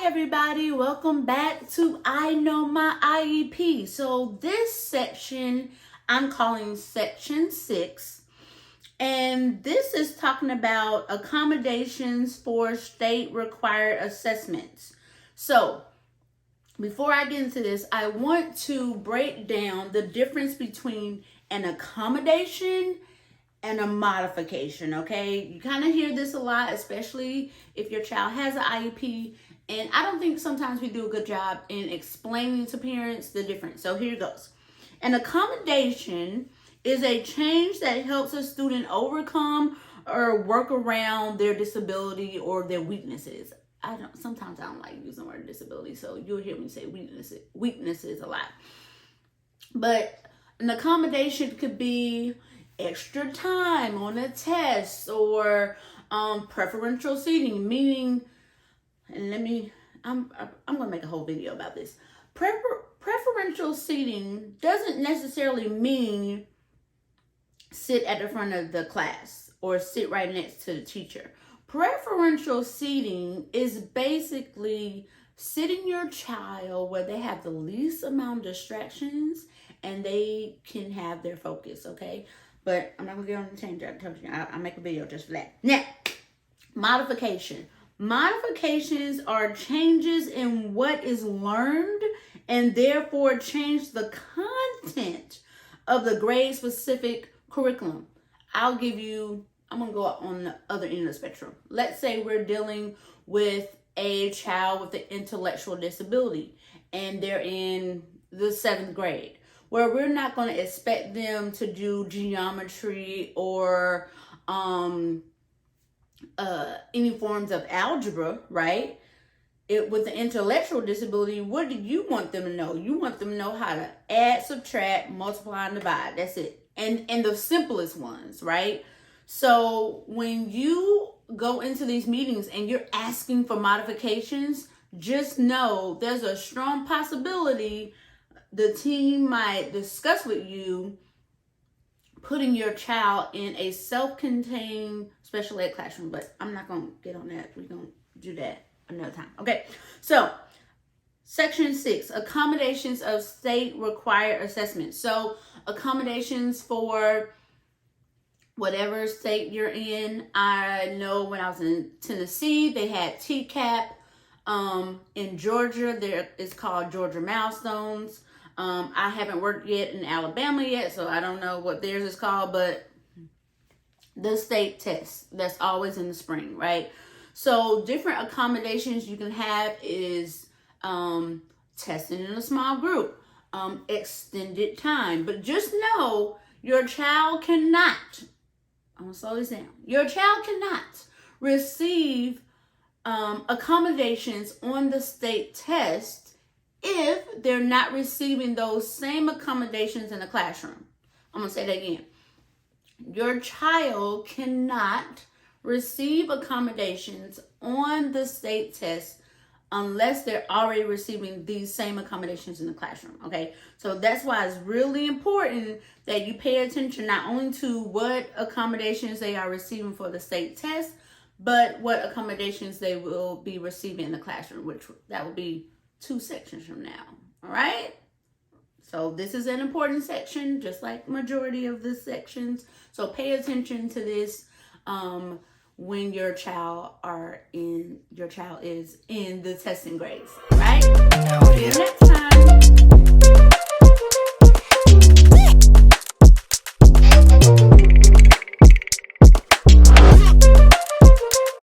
everybody, welcome back to I Know My IEP. So this section I'm calling section 6, and this is talking about accommodations for state required assessments. So before I get into this, I want to break down the difference between an accommodation and a modification. Okay, you kind of hear this a lot, especially if your child has an IEP, and I don't think sometimes we do a good job in explaining to parents the difference. So here it goes. An accommodation is a change that helps a student overcome or work around their disability or their weaknesses. Sometimes I don't like using the word disability, so you'll hear me say weaknesses a lot. But an accommodation could be extra time on a test, or preferential seating, meaning, and I'm gonna make a whole video about this. Preferential seating doesn't necessarily mean sit at the front of the class or sit right next to the teacher. Preferential seating is basically sitting your child where they have the least amount of distractions and they can have their focus, okay? But I'm not gonna get on the tangent. I'll make a video just for that. Now, modification. Modifications are changes in what is learned and therefore change the content of the grade-specific curriculum. I'm gonna go on the other end of the spectrum. Let's say we're dealing with a child with an intellectual disability and they're in the 7th grade, where we're not going to expect them to do geometry or any forms of algebra, right? With the intellectual disability, what do you want them to know? You want them to know how to add, subtract, multiply, and divide. That's it. And the simplest ones, right? So when you go into these meetings and you're asking for modifications, just know there's a strong possibility the team might discuss with you putting your child in a self-contained special ed classroom, but I'm not going to get on that. We're going to do that another time. Okay, so section 6, accommodations of state required assessments. So accommodations for whatever state you're in. I know when I was in Tennessee, they had TCAP. In Georgia, there is called Georgia Milestones. I haven't worked yet in Alabama yet, so I don't know what theirs is called, but the state test, that's always in the spring, right? So different accommodations you can have is testing in a small group, extended time. But just know your child cannot, I'm going to slow this down, your child cannot receive accommodations on the state test if they're not receiving those same accommodations in the classroom. I'm going to say that again. Your child cannot receive accommodations on the state test unless they're already receiving these same accommodations in the classroom, okay? So that's why it's really important that you pay attention not only to what accommodations they are receiving for the state test, but what accommodations they will be receiving in the classroom, which that will be 2 sections from now. All right, so this is an important section, just like majority of the sections, so pay attention to this when your child is in the testing grades. Right.